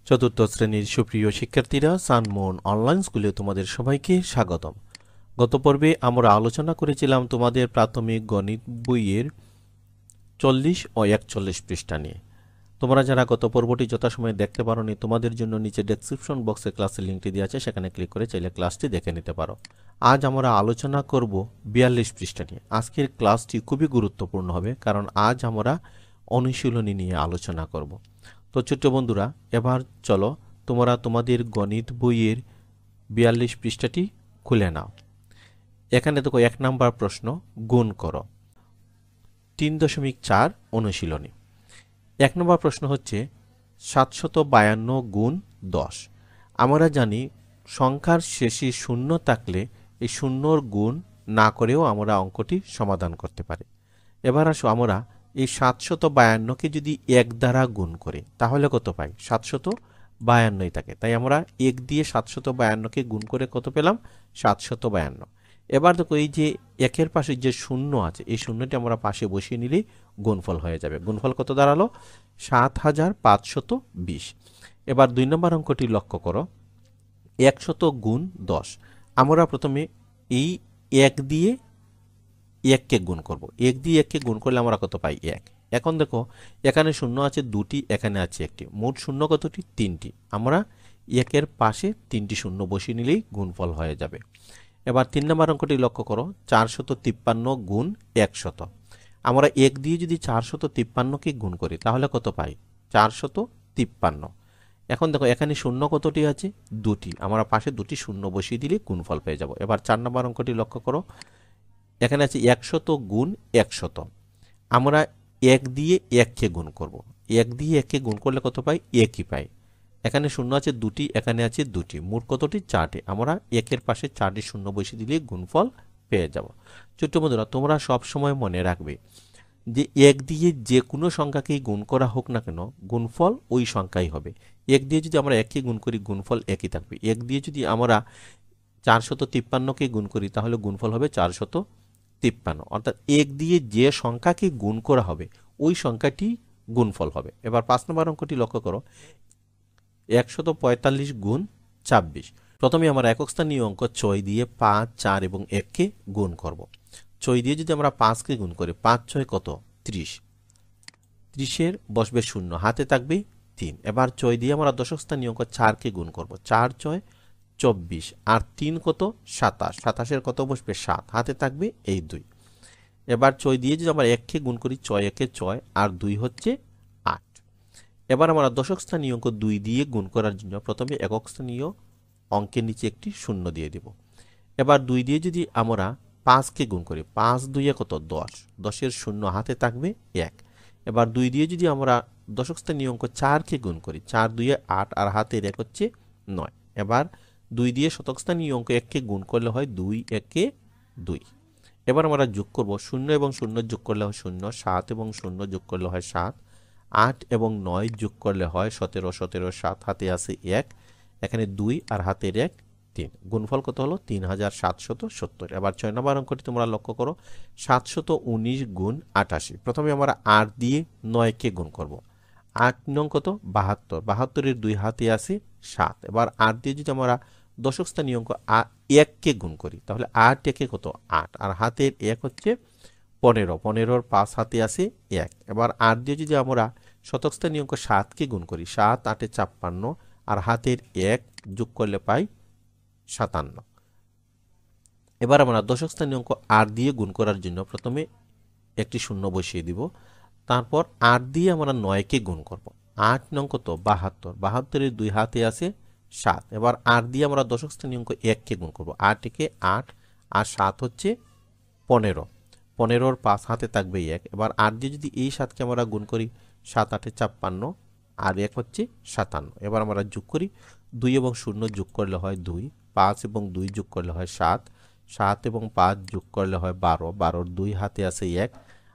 চতুর্থ শ্রেণীর সুপ্রিয় শিক্ষার্থীরা, সানমুন অনলাইন স্কুলে তোমাদের সবাইকে স্বাগতম। গত পর্বে আমরা আলোচনা করেছিলাম তোমাদের প্রাথমিক গণিত বইয়ের 40 ও 41 পৃষ্ঠা নিয়ে। তোমরা যারা গত পর্বটি যথাসময়ে দেখতে পারোনি, তোমাদের জন্য নিচে ডেসক্রিপশন বক্সে ক্লাসের লিঙ্কটি দেওয়া আছে, সেখানে ক্লিক করে চাইলে ক্লাসটি দেখে নিতে পারো। আজ আমরা আলোচনা করব 42 পৃষ্ঠা নিয়ে। আজকের ক্লাসটি খুবই গুরুত্বপূর্ণ হবে, কারণ আজ আমরা অনুশীলনী নিয়ে আলোচনা করব। তো ছোট্ট বন্ধুরা, এবার চলো তোমরা তোমাদের গণিত বইয়ের 42 পৃষ্ঠাটি খুলে নাও। এখানে দেখো 1 নাম্বার প্রশ্ন, গুণ করো। 3.4 অনুশীলনী। 1 নম্বর প্রশ্ন হচ্ছে 752 গুণ 10। আমরা জানি সংখ্যার শেষে শূন্য থাকলে এই শূন্যর গুণ না করেও আমরা অঙ্কটি সমাধান করতে পারি। এবার আসো, আমরা এই 752কে যদি 1 দ্বারা গুণ করি তাহলে কত পাই? 752 থাকে। তাই আমরা 1 দিয়ে 752কে গুণ করে কত পেলাম? 752। এবার দেখো, এই যে একের পাশে যে শূন্য আছে, এই শূন্যটি আমরা পাশে বসিয়ে নিলেই গুণফল হয়ে যাবে। গুণফল কত দাঁড়ালো? 7520। এবার 2 নম্বর অঙ্কটি লক্ষ্য করো, 100 গুণ 10। আমরা প্রথমে এই 1 দিয়ে 1কে গুণ করব। 1 দিয়ে 1কে গুণ করলে আমরা কত পাই? 1। এখন দেখো, এখানে শূন্য আছে 2টি, এখানে আছে 1টি, মোট শূন্য কতটি? 3টি। আমরা 1-এর পাশে 3টি শূন্য বসিয়ে নিলেই গুণফল হয়ে যাবে। এবার 3 নম্বর অঙ্কটি লক্ষ্য করো, 453 গুণ 100। আমরা 1 দিয়ে যদি 453কে গুণ করি তাহলে কত পাই? 453। এখন দেখো, এখানে শূন্য কতটি আছে? 2টি। আমরা পাশে 2টি শূন্য বসিয়ে দিলে গুণফল পেয়ে যাব। এবার 4 নম্বর অঙ্কটি লক্ষ্য করো, এখানে আছে 100 গুণ 100। আমরা 1 দিয়ে 1কে গুণ করব। 1 দিয়ে 1কে গুণ করলে কত পাই? 1ই পাই। এখানে শূন্য আছে 2টি, এখানে আছে 2টি, মোট কতটি? 4টি। আমরা 1-এর পাশে 4টি শূন্য বসিয়ে দিলে গুণফল পেয়ে যাব। ছোট্ট বন্ধুরা, তোমরা সব সময় মনে রাখবে যে 1 দিয়ে যে কোনো সংখ্যাকেই গুণ করা হোক না কেন, গুণফল ওই সংখ্যাই হবে। 1 দিয়ে যদি আমরা 1কে গুণ করি, গুণফল একই থাকবে। 1 দিয়ে যদি আমরা 453কে গুণ করি তাহলে গুণফল হবে 453। অর্থাৎ 1 দিয়ে যে সংখ্যাকে গুণ করা হবে ওই সংখ্যাটি গুণফল হবে। এবার 5 নম্বর অঙ্কটি লক্ষ্য করো, 145 গুণ 26। প্রথমে আমরা একক স্থানীয় অঙ্ক 6 দিয়ে 5, 4 এবং 1কে গুণ করব। 6 দিয়ে যদি আমরা 5কে গুণ করি, 5 6 কত? 30। 30-এর বসবে শূন্য, হাতে থাকবে 3। এবার 6 দিয়ে আমরা দশক স্থানীয় অঙ্ক 4কে গুণ করব। 4 6 24 আর 3 কত? 27। 27-এর কত বসবে? 7, হাতে থাকবে এই 2। এবার 6 দিয়ে যদি আমরা 1কে গুণ করি, 6 1 6 আর 2 হচ্ছে 8। এবার আমরা দশক স্থানীয় অঙ্ক 2 দিয়ে গুণ করার জন্য প্রথমে একক স্থানীয় অঙ্কের নিচে একটি শূন্য দিয়ে দেব। এবার 2 দিয়ে যদি আমরা 5কে গুণ করি, 5 2 কত? 10। 10-এর শূন্য, হাতে থাকবে 1। এবার 2 দিয়ে যদি আমরা দশক স্থানীয় অঙ্ক 4কে গুণ করি, 4 2 8 আর হাতের 1 হচ্ছে 9। এবার 2 দিয়ে শতক স্থানীয় অঙ্ক 1কে গুণ করলে হয় 2 1 2। এবার আমরা যোগ করব, 0 এবং 0 যোগ করলে হয় 0, 7 এবং 0 যোগ করলে হয় 7, 8 এবং 9 যোগ করলে হয় 17, 17 7, হাতে আছে 1, এখানে 2 আর হাতের 1 3। গুণফল কত হলো? 3770। এবার 6 নম্বর অঙ্কটি তোমরা লক্ষ্য করো, 719 গুণ 88। প্রথমে আমরা 8 দিয়ে 9কে গুণ করব। 8 9 কত? 72। 72-এর 2 হাতে আছে 7। এবার 8 দিয়ে যদি আমরা দশক স্থানীয় অঙ্ক 1কে গুণ করি তাহলে 8 1 কত? 8 আর হাতের 1 হচ্ছে 15। 15-এর 5 হাতে আছে 1। এবার 8 দিয়ে যদি আমরা শতক স্থানীয় অঙ্ক 7কে গুণ করি, 7 8 56 আর হাতের 1 যোগ করলে পাই 57। এবার আমরা দশক স্থানীয় অঙ্ক 8 দিয়ে গুণ করার জন্য প্রথমে একটি শূন্য বসিয়ে দিব। তারপর 8 দিয়ে আমরা 9কে গুণ করব। 8 9 কত? 72। 72-এর 2 হাতে আছে 7। এবার 8 দিয়ে আমরা দশক স্থানীয় অঙ্ক 1কে গুণ করব। 8 1 8 আর 7 হচ্ছে 15। 15-এর 5 হাতে থাকবে 1। এবার 8 দিয়ে যদি এই 7কে আমরা গুণ করি, 7 8 56 আর 1 হচ্ছে 57। এবার আমরা যোগ করি, 2 এবং 0 যোগ করলে হয় 2, 5 এবং 2 যোগ করলে হয় 7, 7 এবং 5 যোগ করলে হয় 12, 12-এর 2 হাতে আছে 1।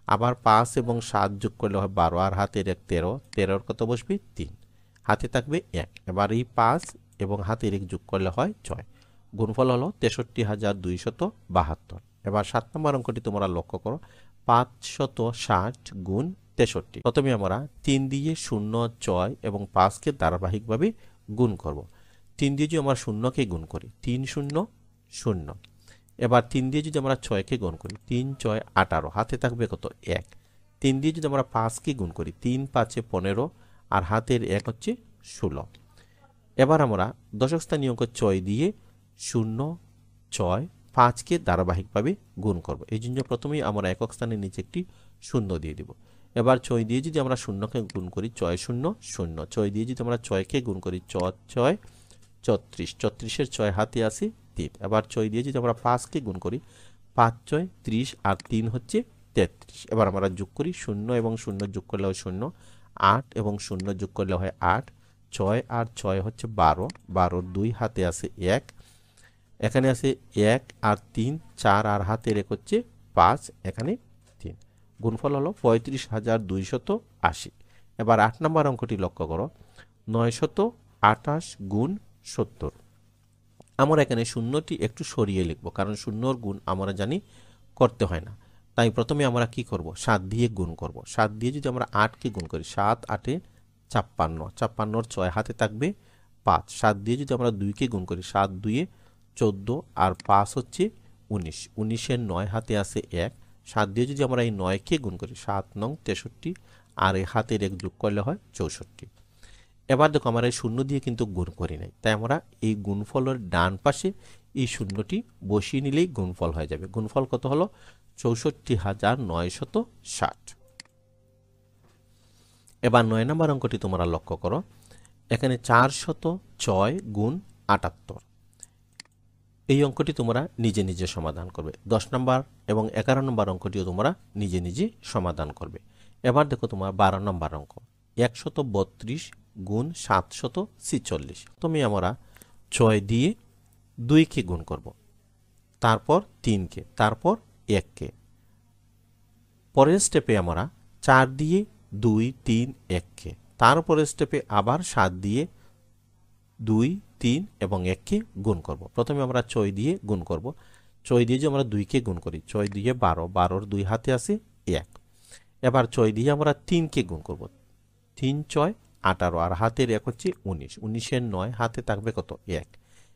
আবার 5 এবং 7 যোগ করলে হয় 12 আর হাতের 1 13, 13-এর কত বসবে? 3, হাতে থাকবে 1। এবার এই 5 এবং হাতের 1 যোগ করলে হয় 6। গুণফল হলো 63272। এবার 7 নম্বর অঙ্কটি তোমরা লক্ষ্য করো, 560 গুণ 63। প্রথমে আমরা 3 দিয়ে 0, 6 এবং 5কে ধারাবাহিকভাবে গুণ করব। 3 দিয়ে যদি আমরা 0কে গুণ করি 3 0 0। এবার 3 দিয়ে যদি আমরা 6কে গুণ করি 3 6 18, হাতে থাকবে কত 1। 3 দিয়ে যদি আমরা 5কে গুণ করি 3 5 15 আর হাতের 1 হচ্ছে 16। এবার আমরা দশক স্থানীয় অঙ্ক 6 দিয়ে 0 6 5কে ধারাবাহিকভাবে গুণ করব। এই জন্য প্রথমেই আমরা একক স্থানের নিচে একটি 0 দিয়ে দিব। এবার 6 দিয়ে যদি আমরা 0কে গুণ করি 6 0 0। 6 দিয়ে যদি আমরা 6কে গুণ করি 6 6 34। 34-এর 6 হাতে আসে 3। এবার 6 দিয়ে যদি আমরা 5কে গুণ করি 5 6 30 আর 3 হচ্ছে 33। এবার আমরা যোগ করি 0 এবং 0 যোগ করলে হয় 0, 8 এবং 0 যোগ করলে হয় 8, 6 আর 6 হচ্ছে 12, 12-র 2 হাতে আসে 1, এখানে আছে 1 আর 3 4 আর হাতের 1 হচ্ছে 5, এখানে 3। গুণফল হলো 35,280। এবার 8 নম্বর অঙ্কটি লক্ষ্য করো, 928 গুণ 70। আমরা এখানে শূন্যটি একটু সরিয়ে লিখব, কারণ শূন্যর গুণ আমরা জানি করতে হয় না। তাই প্রথমে আমরা কি করব, 7 দিয়ে গুণ করব। 7 দিয়ে যদি আমরা 8কে গুণ করি 7 8 56, 56-র 6 হাতে থাকবে 5। 7 দিয়ে যদি আমরা 2কে গুণ করি 7 2 14 আর 5 হচ্ছে 19, 19-এর 9 হাতে আসে 1। 7 দিয়ে যদি আমরা এই 9কে গুণ করি 7 9 63 আর এই হাতের 1 যোগ করলে হয় 64। এবার দেখো আমরা এই শূন্য দিয়ে কিন্তু গুণ করি নাই, তাই আমরা এই গুণফলের ডান পাশে এই শূন্যটি বসিয়ে নিলেই গুণফল হয়ে যাবে। গুণফল কত হলো 64,960। এবার 9 নম্বর অঙ্কটি তোমরা লক্ষ্য করো, এখানে 406 গুণ 78। এই অঙ্কটি তোমরা নিজে নিজে সমাধান করবে। 10 নম্বর এবং 11 নম্বর অঙ্কটিও তোমরা নিজে নিজে সমাধান করবে। এবার দেখো তোমার 12 নম্বর অঙ্ক, 132 গুণ 746। তুমি আমরা 6 দিয়ে 2কে গুণ করব, তারপর 3কে, তারপর 1কে। পরের স্টেপে আমরা 4 দিয়ে 2 3 1কে, তারপরের স্টেপে আবার 7 দিয়ে 2 3 এবং 1কে গুণ করব। প্রথমে আমরা 6 দিয়ে গুণ করব। 6 দিয়ে যদি আমরা 2কে গুণ করি 6 2 12, 12-র 2 হাতে আসে 1। এবার 6 দিয়ে আমরা 3কে গুণ করব, 3 6 18 আর হাতের 1 হচ্ছে 19, 19-এর 9 হাতে থাকবে কত 1।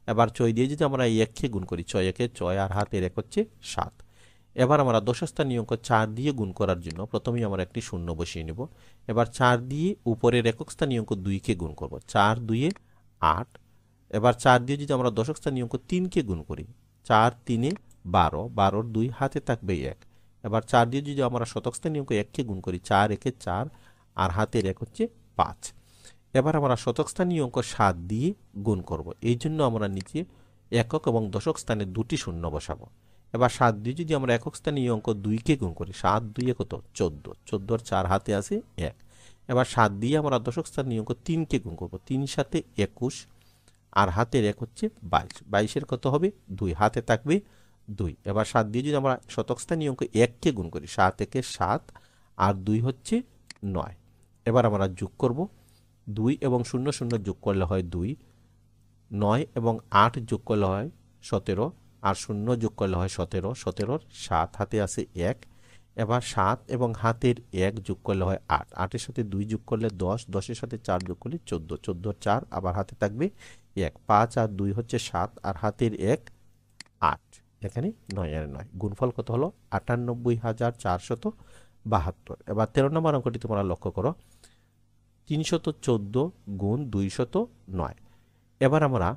এবার 6 দিয়ে যদি আমরা 1কে গুণ করি 6 1 6 আর হাতের 1 হচ্ছে 7। এবার আমরা দশস্থানীয় অঙ্ক 4 দিয়ে গুণ করার জন্য প্রথমেই আমরা একটি শূন্য বসিয়ে নেব। এবার 4 দিয়ে উপরের একক স্থানীয় অঙ্ক 2কে গুণ করব, 4 2 8। এবার 4 দিয়ে যদি আমরা দশক স্থানীয় অঙ্ক 3কে গুণ করি 4 3 12, 12-র 2 হাতে থাকবে 1। এবার 4 দিয়ে যদি আমরা শতক স্থানীয় অঙ্ক 1কে গুণ করি 4 1 4 আর হাতের 1 হচ্ছে 5। এবার আমরা শতক স্থানীয় অঙ্ক 7 দিয়ে গুণ করব, এই জন্য আমরা নিচে একক এবং দশক স্থানে দুটি শূন্য বসাবো। এবার 7 দিয়ে যদি আমরা একক স্থানীয় অঙ্ক 2কে গুণ করি 7 2 কত 14, 14-র 4 হাতে আসে 1। এবার 7 দিয়ে আমরা দশক স্থানীয় অঙ্ক 3কে গুণ করব, 3 7 21 আর হাতের 1 হচ্ছে 22, 22-এর কত হবে 2, হাতে থাকবে 2। এবার 7 দিয়ে যদি আমরা শতক স্থানীয় অঙ্ক 1কে গুণ করি 7 1 7 আর 2 হচ্ছে 9। এবার আমরা যোগ করব, 2 এবং 0 0 যোগ করলে হয় 2, 9 এবং 8 যোগ করলে হয় 17 আর 0 যোগ করলে হয় 17, 17-র 7 হাতে আসে 1। এবার 7 এবং হাতের 1 যোগ করলে হয় 8, 8-এর সাথে 2 যোগ করলে 10, 10-এর সাথে 4 যোগ করলে 14, 14-র 4 আবার হাতে থাকবে 1, 5 আর 2 হচ্ছে 7 আর হাতের 1 8, এখানে 9 আর 9। গুণফল কত হলো 98,472। এবার 13 নম্বর অঙ্কটি তোমরা লক্ষ্য করো, 314 গুণ 209। এবার আমরা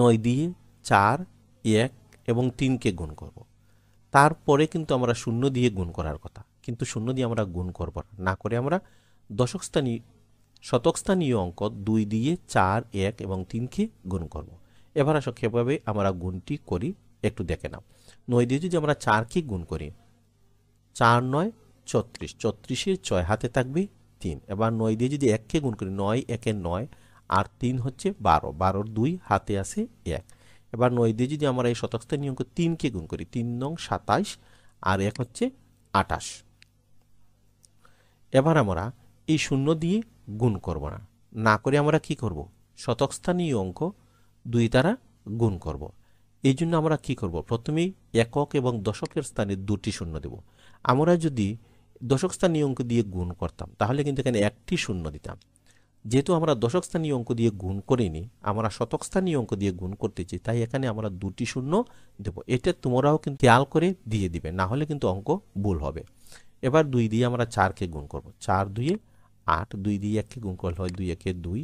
9 দিয়ে 4 1 এবং 3কে গুণ করব। তারপরে কিন্তু আমরা শূন্য দিয়ে গুণ করার কথা, কিন্তু শূন্য দিয়ে আমরা গুণ করব না, করে আমরা শতক স্থানীয় অঙ্ক 2 দিয়ে 4 1 এবং 3কে গুণ করব। এবার আসো কিভাবে আমরা গুণটি করি একটু দেখে নাও। 9 দিয়ে যদি আমরা 4কে গুণ করি 4 9 34, 34-এর 6 হাতে থাকবে 3। এবার 9 দিয়ে যদি 1কে গুণ করি 9 1 9 আর 3 হচ্ছে 12, 12-র 2 হাতে আসে 1। এবার 9 দিয়ে যদি আমরা এই শতক স্থানীয় অঙ্ক 3কে গুণ করি 3 9 27 আর 1 হচ্ছে 28। এবার আমরা এই শূন্য দিয়ে গুণ করব না, না করে আমরা কি করব, শতক স্থানীয় অঙ্ক 2 দ্বারা গুণ করব। এই জন্য আমরা কি করব, প্রথমেই একক এবং দশকের স্থানে দুটি শূন্য দেব। আমরা যদি দশক স্থানীয় অঙ্ক দিয়ে গুণ করতাম তাহলে কিন্তু এখানে একটি শূন্য দিতাম। যেহেতু আমরা দশক স্থানীয় অঙ্ক দিয়ে গুণ করিনি, আমরা শতক স্থানীয় অঙ্ক দিয়ে গুণ করতেছি, তাই এখানে আমরা দুটি শূন্য দেব। এটা তোমরাও কিন্তু খেয়াল করে দিয়ে দিবে, না হলে কিন্তু অঙ্ক ভুল হবে। এবার 2 দিয়ে আমরা 4কে গুণ করব। 4 2 8, 2 দিয়ে 1কে গুণ করলে হয় 2 1 2,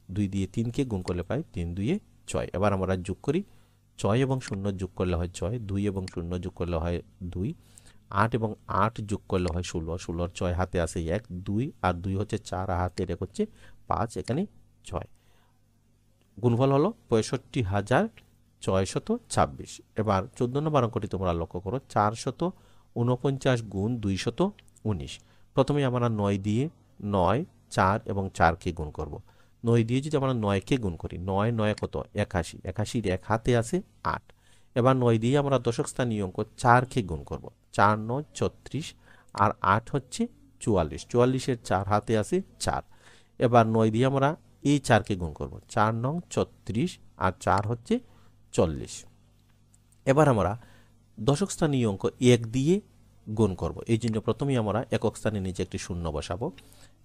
2 দিয়ে 3কে গুণ করলে পাই 3 2 6। এবার আমরা যোগ করি, 6 এবং 0 যোগ করলে হয় 6, 2 এবং 0 যোগ করলে হয় 2, 8 এবং 8 যোগ করলে হয় 16, 16 6 হাতে আসে 1, 2 আর 2 হচ্ছে 4 আর হাতে 1 হচ্ছে 5, এখানে 6। গুণফল হলো 65,626। এবার 14 নম্বর অঙ্কটি তোমরা লক্ষ্য করো, 449 গুণ 219। প্রথমে আমরা 9 দিয়ে 9, 4 এবং 4কে গুণ করব। 9 দিয়ে যদি আমরা 9কে গুণ করি, 9 9 কত 81, 81 এক হাতে আসে 8। এবার 9 দিয়ে আমরা দশক স্থানীয় অঙ্ক 4কে গুণ করব। 4 9 36 আর 8 হচ্ছে 44, 44-এর 4 হাতে আসে 4। এবার 9 দিয়ে আমরা এই 4কে গুণ করব। 4 9 36 আর 4 হচ্ছে 40। এবার আমরা দশক স্থানীয় অঙ্ক 1 দিয়ে গুণ করব। এই জন্য প্রথমেই আমরা একক স্থানের নিচে একটি শূন্য বসাবো।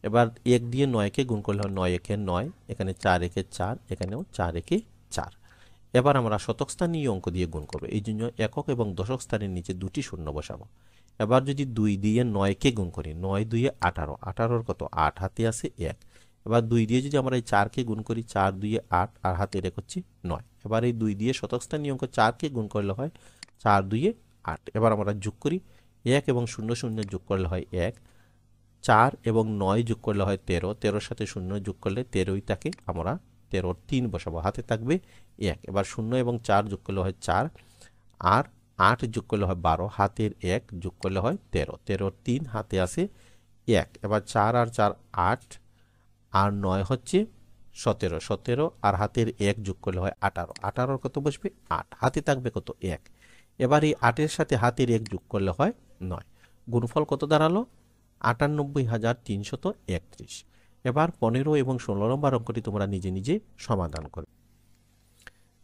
এবার 1 দিয়ে 9কে গুণ করলে হয় 9 1 9, এখানে 4 1 4, এখানেও 4 1 4। এবার আমরা শতক স্থানীয় অঙ্ক দিয়ে গুণ করব। এই জন্য একক এবং দশক স্থানের নিচে দুটি শূন্য বসাবো। এবার যদি 2 দিয়ে 9কে গুণ করি, 9 2 18, 18-র কত 8 হাতে আসে 1। এবার 2 দিয়ে যদি আমরা এই 4কে গুণ করি, 4 2 8 আর হাতে 1 হচ্ছে 9। এবার এই 2 দিয়ে শতক স্থানীয় অঙ্ক 4কে গুণ করলে হয় 4 2 8। এবার আমরা যোগ করি, 1 এবং 0 0 যোগ করলে হয় 1, 4 এবং 9 যোগ করলে হয় 13, 13-র সাথে 0 যোগ করলে 13ই থাকে, আমরা 13-র 3 বসাবো, হাতে থাকবে 1। এবার 0 এবং 4 যোগ করলে হয় 4, আর 8 যোগ করলে হয় 12, হাতের 1 যোগ করলে হয় 13, 13-র 3 হাতে আসে 1। এবার 4 আর 4 8 আর 9 হচ্ছে 17, 17 আর হাতের 1 যোগ করলে হয় 18, 18-র কত বসবে 8, হাতে থাকবে কত 1। এবার এই 8-এর সাথে হাতের 1 যোগ করলে হয় 9। গুণফল কত দাঁড়ালো 98,331। এবার 15 এবং 16 নম্বর অঙ্কটি তোমরা নিজে নিজে সমাধান করো।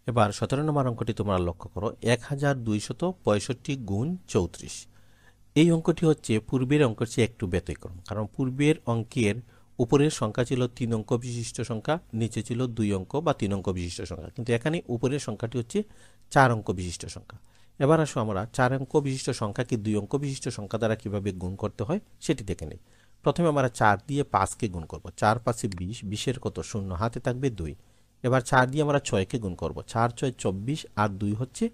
এবার 17 নম্বর অঙ্কটি তোমরা লক্ষ্য করো, 1265 গুণ 34। এই অঙ্কটি হচ্ছে পূর্বের অঙ্কের চেয়ে একটু ব্যতিক্রম, কারণ পূর্বের অঙ্কের উপরের সংখ্যা ছিল 3 অঙ্ক বিশিষ্ট সংখ্যা, নিচে ছিল 2 অঙ্ক বা 3 অঙ্ক বিশিষ্ট সংখ্যা, কিন্তু এখানে উপরের সংখ্যাটি হচ্ছে 4 অঙ্ক বিশিষ্ট সংখ্যা। এবার আসো আমরা 4 অঙ্ক বিশিষ্ট সংখ্যাকে 2 অঙ্ক বিশিষ্ট সংখ্যা দ্বারা কিভাবে গুণ করতে হয় সেটি দেখে নিই। প্রথমে আমরা 4 দিয়ে 5কে গুণ করব। 4 5 20, 20-এর কত 0, হাতে থাকবে 2। এবার 4 দিয়ে আমরা 6কে গুণ করব। 4 6 24 আর 2 হচ্ছে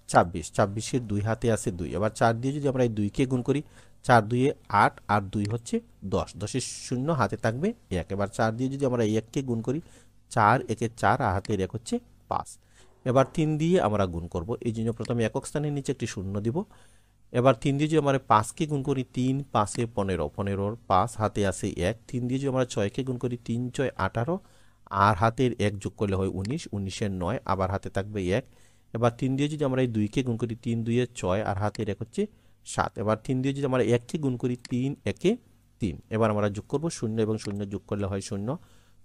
26, 26-এর 2 হাতে আসে 2। এবার 4 দিয়ে যদি আমরা এই 2কে গুণ করি, 4 2 8 আর 2 হচ্ছে 10, 10-এর 0 হাতে থাকবে 1। এবার 4 দিয়ে যদি আমরা 1কে গুণ করি, 4 1 4 আর হাতের 1 হচ্ছে 5। এবার 3 দিয়ে আমরা গুণ করব, এই জন্য প্রথমে একক স্থানের নিচে একটি শূন্য দিব। এবার 3 দিয়ে যদি আমরা 5কে গুণ করি, 3 5 15, 15-র 5 হাতে আসে 1। 3 দিয়ে যদি আমরা 6কে গুণ করি, 3 6 18 আর হাতের 1 যোগ করলে হয় 19, 19-এর 9 আবার হাতে থাকবে 1। এবার 3 দিয়ে যদি আমরা এই 2কে গুণ করি, 3 2 6 আর হাতের 1 হচ্ছে 7। এবার 3 দিয়ে যদি আমরা 1কে গুণ করি, 3 1 3। এবার আমরা যোগ করব, 0 এবং 0 যোগ করলে হয় 0,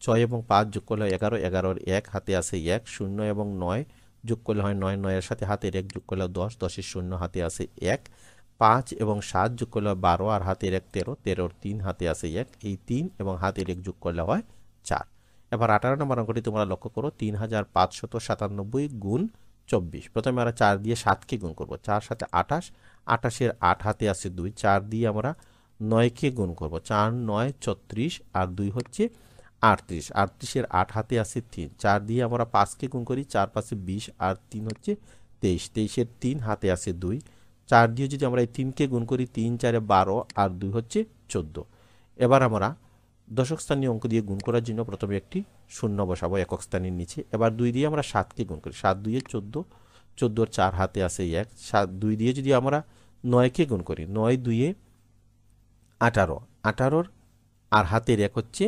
6 এবং 5 যোগ করলে হয় 11, 11-র 1 হাতে আসে 1, 0 এবং 9 যোগ করলে হয় 9, 9-এর সাথে হাতের 1 যোগ করলে 10, 10-এর 0 হাতে আসে 1, 5 এবং 7 যোগ করলে হয় 12 আর হাতের 1 13, 13-র 3 হাতে আসে 1, এই 3 এবং হাতের 1 যোগ করলে হয় 4। এবার 18 নম্বর অঙ্কটি তোমরা লক্ষ্য করো, 3597 গুণ 24। প্রথমে আমরা 4 দিয়ে 7কে গুণ করব। 4 7 28, 28-এর 8 হাতে আসে 2। 4 দিয়ে আমরা 9কে গুণ করব। 4 9 34 আর 2 হচ্ছে 38, 38-এর 8 হাতে আসে 3। 4 দিয়ে আমরা 5কে গুণ করি, 4 5 20 আর 3 হচ্ছে 23, 23-এর 3 হাতে আসে 2। 4 দিয়ে যদি আমরা এই 3কে গুণ করি, 3 4 12 আর 2 হচ্ছে 14। এবার আমরা দশক স্থানীয় অঙ্ক দিয়ে গুণ করার জন্য প্রথমে একটি শূন্য বসাবো একক স্থানের নিচে। এবার 2 দিয়ে আমরা 7কে গুণ করি, 7 2 14, 14-র 4 হাতে আসে 1। 2 দিয়ে যদি আমরা 9কে গুণ করি, 9 2 18, 18-র আর হাতের 1 হচ্ছে।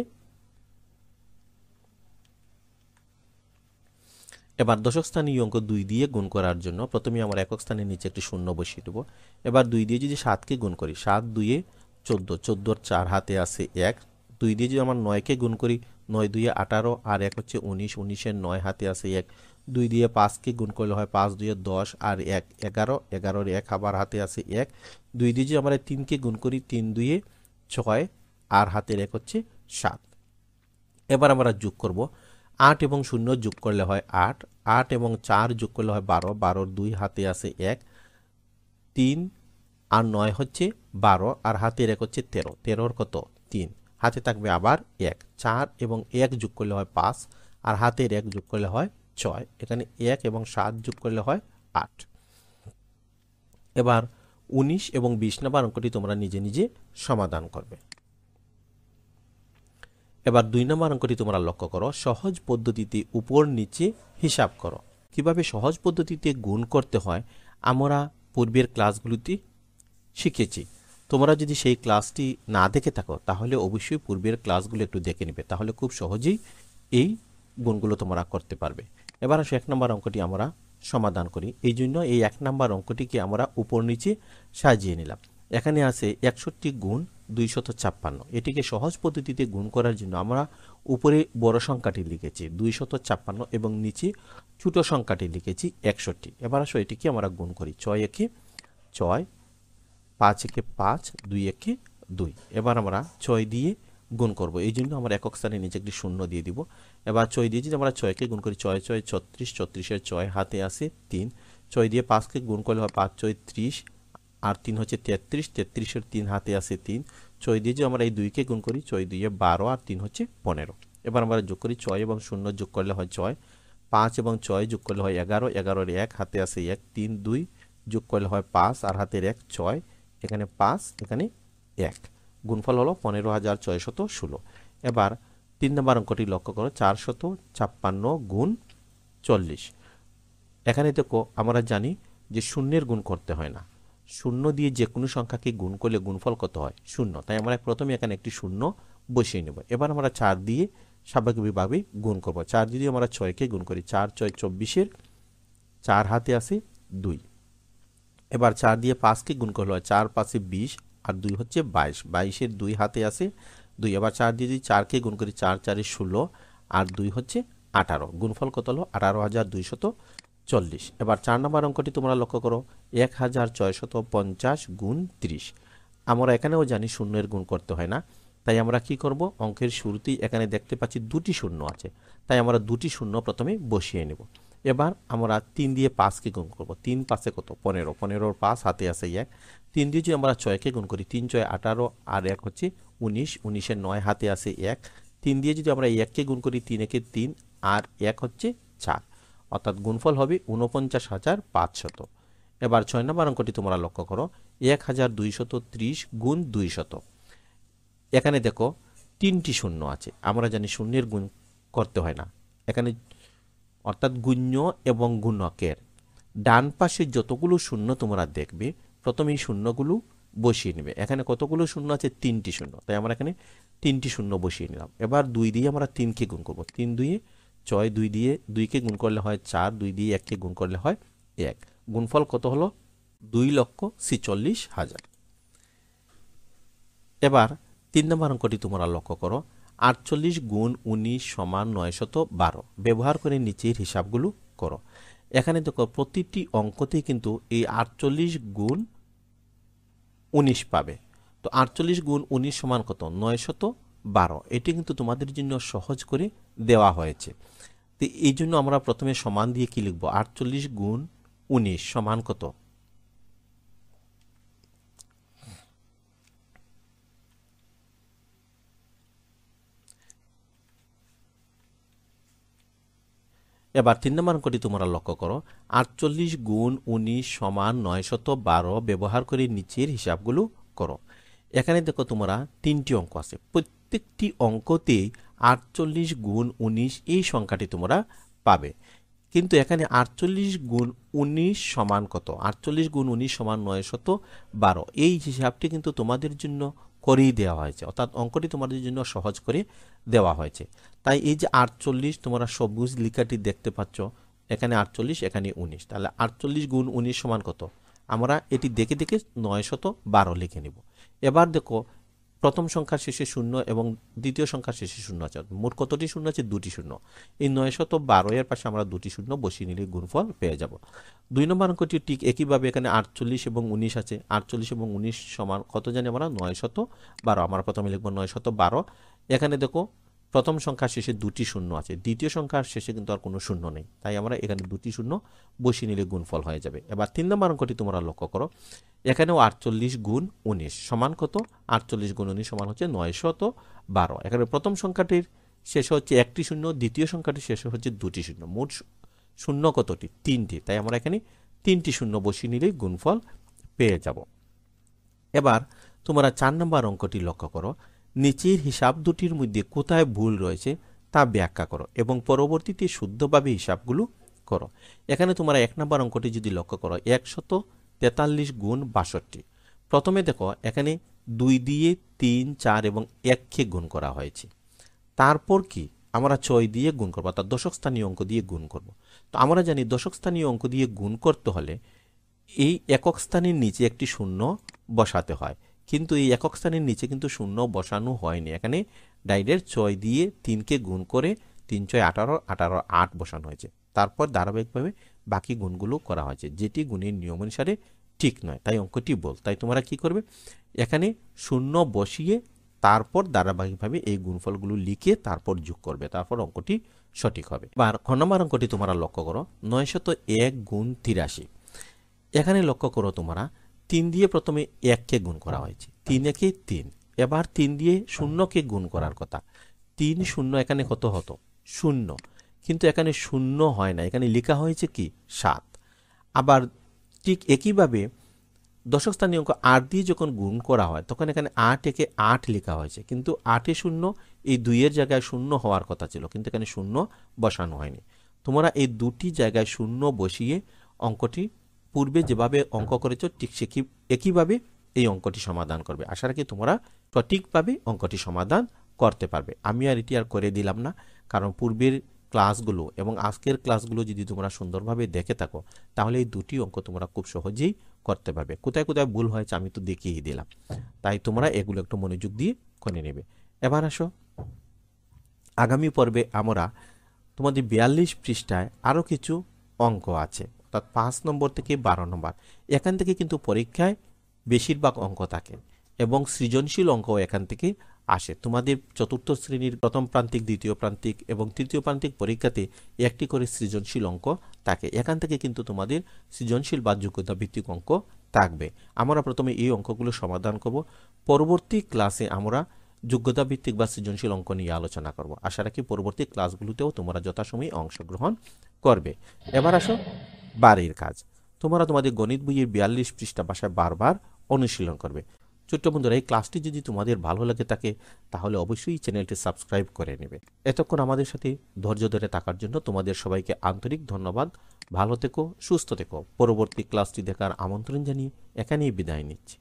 এবার দশক স্থানীয় অঙ্ক 2 দিয়ে গুণ করার জন্য প্রথমে আমরা একক স্থানের নিচে একটি শূন্য বসিয়ে দেবো। এবার 2 দিয়ে যদি 7কে গুণ করি, 7 2 14, 14-র 4 হাতে আসে 1। 2 দিয়ে যদি আমরা 9কে গুণ করি, 9 2 18 আর 1 হচ্ছে 19, 19-এর 9 হাতে আসে 1। 2 দিয়ে 5কে গুণ করলে হয় 5 2 10 আর 1 11, 11 1 আবার হাতে আছে 1, 2 দিয়ে যদি আমরা 3কে গুণ করি 3 2 6 আর হাতের 1 হচ্ছে 7। এবার আমরা যোগ করব, 8 এবং 0 যোগ করলে হয় 8, 8 এবং 4 যোগ করলে হয় 12, 12 2 হাতে আছে 1, 3 আর 9 হচ্ছে 12 আর হাতের 1 হচ্ছে 13, 13 কত 3, হাতে থাকবে আবার 1, 4 এবং 1 যোগ করলে হয় 5 আর হাতের 1 যোগ করলে হয় 6, এখানে 1 এবং 7 যোগ করলে হয় 8। এবার 19 এবং 20 নম্বর অঙ্কটি তোমরা নিজে নিজে সমাধান করবে। এবার 2 নম্বর অঙ্কটি তোমরা লক্ষ্য করো, সহজ পদ্ধতিতে উপর নিচে হিসাব করো। কিভাবে সহজ পদ্ধতিতে গুণ করতে হয় আমরা পূর্বের ক্লাসগুলোতে শিখেছি। তোমরা যদি সেই ক্লাসটি না দেখে থাকো তাহলে অবশ্যই পূর্বের ক্লাসগুলো একটু দেখে নেবে, তাহলে খুব সহজেই এই গুণগুলো তোমরা করতে পারবে। এবার আসো 1 নম্বর অঙ্কটি আমরা সমাধান করি। এই জন্য এই 1 নম্বর অঙ্কটিকে আমরা উপর নিচে সাজিয়ে নিলাম। এখানে আছে 61 গুণ 256, এটিকে সহজ পদ্ধতিতে গুণ করার জন্য আমরা উপরে বড় সংখ্যাটি লিখেছি 256 এবং নিচে ছোট সংখ্যাটি লিখেছি 61। এবার আসো এটিকে আমরা গুণ করি, 6 একে 6, 5 একে 5, 2 একে 2। এবার আমরা 6 দিয়ে গুণ করব, এই জন্য আমরা একক স্থানে নিচে একটি শূন্য দিয়ে দিব। এবার 6 দিয়ে যদি আমরা 6কে গুণ করি 6 6 36, 36 6 হাতে আসে 3, 6 দিয়ে 5কে গুণ করলে হয় 5 6 30 আর 3 হচ্ছে 33, 33 3 হাতে আসে 3, 6 দিয়ে যদি আমরা এই 2কে গুণ করি 6 2 12 আর 3 হচ্ছে 15। এবার আমরা যোগ করি 6 এবং 0 যোগ করলে হয় 6, 5 এবং 6 যোগ করলে হয় 11, 11 1 হাতে আসে 1, 3 2 যোগ করলে হয় 5 আর হাতের 1 6, এখানে 5 এখানে 1, গুণফল হলো 15,616। এবার 3 নম্বর অঙ্কটি লক্ষ্য করো, 456 গুণ 40। এখানে দেখো আমরা জানি যে শূন্যের গুণ করতে হয় না, শূন্য দিয়ে যে কোনো সংখ্যাকে গুণ করলে গুণফল কত হয় 0, তাই আমরা প্রথমে এখানে একটি শূন্য বসিয়ে নেব। এবার আমরা 4 দিয়ে স্বাভাবিকভাবে গুণ করব। 4 যদি আমরা 6কে গুণ করি 4 6 24, 4 হাতে আসে 2। এবার 4 দিয়ে 5কে গুণ করলে হয় 4 5 20 আর 2 হচ্ছে 22, 22 2 হাতে আসে 2। এবার 4 দিয়ে যদি 4কে গুণ করি 4 4 16 আর 2 হচ্ছে 18, গুণফল কত হলো 18,240। এবার 4 নম্বর অঙ্কটি তোমরা লক্ষ্য করো, 1650 গুণ 30। আমরা এখানেও জানি শূন্যের গুণ করতে হয় না, তাই আমরা কি করব, অঙ্কের শুরুতেই এখানে দেখতে পাচ্ছি দুটি শূন্য আছে, তাই আমরা দুটি শূন্য প্রথমে বসিয়ে নেব। এবার আমরা 3 দিয়ে 5কে গুণ করব, 3 5 কত 15, 15 5 হাতে আসে 1, 3 দিয়ে যদি আমরা 6কে গুণ করি 3 6 18 আর 1 হচ্ছে 19, 19 9 হাতে আসে 1, 3 দিয়ে যদি আমরা 1কে গুণ করি 3 একে 3 আর 1 হচ্ছে 4, অর্থাৎ গুণফল হবে 49,500। এবার 6 নম্বর অঙ্কটি তোমরা লক্ষ্য করো, 1230 গুণ 200। এখানে দেখো 3টি শূন্য আছে, আমরা জানি শূন্যের গুণ করতে হয় না এখানে, অর্থাৎ গুণ্য এবং গুণকের ডান পাশে যতগুলো শূন্য তোমরা দেখবে প্রথমে এই শূন্যগুলো বসিয়ে নেবে। এখানে কতগুলো শূন্য আছে 3টি শূন্য, তাই আমরা এখানে 3টি শূন্য বসিয়ে নিলাম। এবার 2 দিয়ে আমরা 3কে গুণ করব, 3 2 6, 2 দিয়ে 2কে গুণ করলে হয় 4, 2 দিয়ে 1কে গুণ করলে হয় 1, গুণফল কত হলো 2,46,000। এবার 3 নম্বর অঙ্কটি তোমরা লক্ষ্য করো, 48 গুণ 19 সমান 912, ব্যবহার করে নিচের হিসাবগুলো করো। এখানে দেখো প্রতিটি অঙ্কতেই কিন্তু এই 48 গুণ 19 পাবে, তো 48 গুণ 19 সমান কত 912, এটি কিন্তু তোমাদের জন্য সহজ করে দেওয়া হয়েছে। তো এই জন্য আমরা প্রথমে সমান দিয়ে কি লিখব, 48 গুণ 19 সমান কত, এবার 3 নম্বর অঙ্কটি তোমরা লক্ষ্য করো, 48 গুণ 19 সমান 912, ব্যবহার করে নিচের হিসাবগুলো করো। এখানে দেখো তোমরা 3টি অঙ্ক আছে, প্রত্যেকটি অঙ্কতেই 48 গুণ 19 এই সংখ্যাটি তোমরা পাবে, কিন্তু এখানে 48 গুণ 19 সমান কত, 48 গুণ 19 সমান 912, এই হিসাবটি কিন্তু তোমাদের জন্য করেই দেওয়া হয়েছে, অর্থাৎ অঙ্কটি তোমাদের জন্য সহজ করে দেওয়া হয়েছে। তাই এই যে 48 তোমরা সবুজ লিখাটি দেখতে পাচ্ছ, এখানে 48 এখানে 19, তাহলে 48 গুণ 19 সমান কত, আমরা এটি দেখে দেখে 912 লিখে নিব। এবার দেখো প্রথম সংখ্যার শেষে শূন্য এবং দ্বিতীয় সংখ্যার শেষে শূন্য আছে। মোট কতটি শূন্য আছে? দুটি শূন্য। এই 912 এর পাশে আমরা দুটি শূন্য বসিয়ে নিলে গুণফল পেয়ে যাব। 2 নম্বর অঙ্কটি ঠিক একইভাবে এখানে 48 এবং 19 আছে। 48 এবং 19 সমান কত জানি আমরা? 912। আমরা প্রথমে লিখব 912। এখানে দেখো প্রথম সংখ্যার শেষে দুটি শূন্য আছে, দ্বিতীয় সংখ্যার শেষে কিন্তু আর কোনো শূন্য নেই, তাই আমরা এখানে দুটি শূন্য বসিয়ে নিলে গুণফল হয়ে যাবে। এবার 3 নম্বর অঙ্কটি তোমরা লক্ষ্য করো, এখানেও 48 গুণ 19 সমান কত? 48 গুণ 19 সমান হচ্ছে 912। এখানে প্রথম সংখ্যাটির শেষে হচ্ছে একটি শূন্য, দ্বিতীয় সংখ্যাটির শেষে হচ্ছে দুটি শূন্য, মোট শূন্য কতটি? 3টি, তাই আমরা এখানে 3টি শূন্য বসিয়ে নিলেই গুণফল পেয়ে যাব। এবার তোমরা 4 নম্বর অঙ্কটি লক্ষ্য করো, নিচের হিসাব দুটির মধ্যে কোথায় ভুল রয়েছে তা ব্যাখ্যা করো এবং পরবর্তীতে শুদ্ধভাবে হিসাবগুলো করো। এখানে তোমরা 1 নম্বর অঙ্কটি যদি লক্ষ্য করো, 143 গুণ 62। প্রথমে দেখো এখানে 2 দিয়ে 3, 4 এবং 1কে গুণ করা হয়েছে। তারপর কি আমরা 6 দিয়ে গুণ করবো, অর্থাৎ দশক স্থানীয় অঙ্ক দিয়ে গুণ করব। তো আমরা জানি দশক স্থানীয় অঙ্ক দিয়ে গুণ করতে হলে এই একক স্থানের নিচে একটি শূন্য বসাতে হয়, কিন্তু এই একক স্থানের নিচে কিন্তু শূন্য বসানো হয়নি। এখানে ডাইরেক্ট 6 দিয়ে 3কে গুণ করে 3 6 18, 18 8 বসানো হয়েছে। তারপর ধারাবাহিকভাবে বাকি গুণগুলো করা হয়েছে, যেটি গুণের নিয়ম অনুসারে ঠিক নয়, তাই অঙ্কটি ভুল। তাই তোমরা কি করবে? এখানে শূন্য বসিয়ে তারপর ধারাবাহিকভাবে এই গুণফলগুলো লিখে তারপর যোগ করবে, তারপর অঙ্কটি সঠিক হবে। এবার খ নম্বর অঙ্কটি তোমরা লক্ষ্য করো, 901 গুণ 83। এখানে লক্ষ্য করো তোমরা 3 দিয়ে প্রথমে 1কে গুণ করা হয়েছে, 3 একে 3। এবার 3 দিয়ে শূন্যকে গুণ করার কথা, 3 শূন্য এখানে কত হতো? 0, কিন্তু এখানে শূন্য হয় না, এখানে লেখা হয়েছে কি? 7। আবার ঠিক একইভাবে দশক স্থানীয় অঙ্ক 8 দিয়ে যখন গুণ করা হয় তখন এখানে 8 একে 8 লেখা হয়েছে, কিন্তু 8 এ 0, এই 2 এর জায়গায় 0 হওয়ার কথা ছিল, কিন্তু এখানে 0 বসানো হয়নি। তোমরা এই দুটি জায়গায় 0 বসিয়ে অঙ্কটি পূর্বে যেভাবে অঙ্ক করেছো ঠিক একইভাবে এই অঙ্কটি সমাধান করবে। আশা রাখি তোমরা সঠিকভাবে অঙ্কটি সমাধান করতে পারবে। আমি আর এটি আর করে দিলাম না, কারণ পূর্বের ক্লাসগুলো এবং আজকের ক্লাসগুলো যদি তোমরা সুন্দরভাবে দেখে থাকো তাহলে এই দুটি অঙ্ক তোমরা খুব সহজেই করতে পারবে। কোথায় কোথায় ভুল হয়েছে আমি তো দেখিয়ে দিলাম, তাই তোমরা এগুলো একটু মনোযোগ দিয়ে করে নেবে। এবার আসো আগামী পর্বে আমরা তোমাদের 42 পৃষ্ঠায় আরও কিছু অঙ্ক আছে, অর্থাৎ 5 নম্বর থেকে 12 নম্বর। এখান থেকে কিন্তু পরীক্ষায় বেশিরভাগ অঙ্ক থাকে এবং সৃজনশীল অঙ্কও এখান থেকে আসে। তোমাদের চতুর্থ শ্রেণীর প্রথম প্রান্তিক, দ্বিতীয় প্রান্তিক এবং তৃতীয় প্রান্তিক পরীক্ষাতে একটি করে সৃজনশীল অঙ্ক থাকে। এখান থেকে কিন্তু তোমাদের সৃজনশীল বা যোগ্যতা ভিত্তিক অঙ্ক থাকবে। আমরা প্রথমে এই অঙ্কগুলো সমাধান করব, পরবর্তী ক্লাসে আমরা যোগ্যতা ভিত্তিক বা সৃজনশীল অঙ্ক নিয়ে আলোচনা করব। আশা রাখি পরবর্তী ক্লাসগুলোতেও তোমরা যথাসময়ে অংশগ্রহণ করবে। এবার আসো বাড়ির কাজ। তোমরা তোমাদের গণিত বইয়ের 42 পৃষ্ঠা ভাষায় বারবার অনুশীলন করবে। ছোট্ট বন্ধুরা, এই ক্লাসটি যদি তোমাদের ভালো লাগে থাকে তাহলে অবশ্যই চ্যানেলটি সাবস্ক্রাইব করে নেবে। এতক্ষণ আমাদের সাথে ধৈর্য ধরে থাকার জন্য তোমাদের সবাইকে আন্তরিক ধন্যবাদ। ভালো থেকো, সুস্থ থেকো। পরবর্তী ক্লাসটি দেখার আমন্ত্রণ জানিয়ে এখানেই বিদায় নিচ্ছি।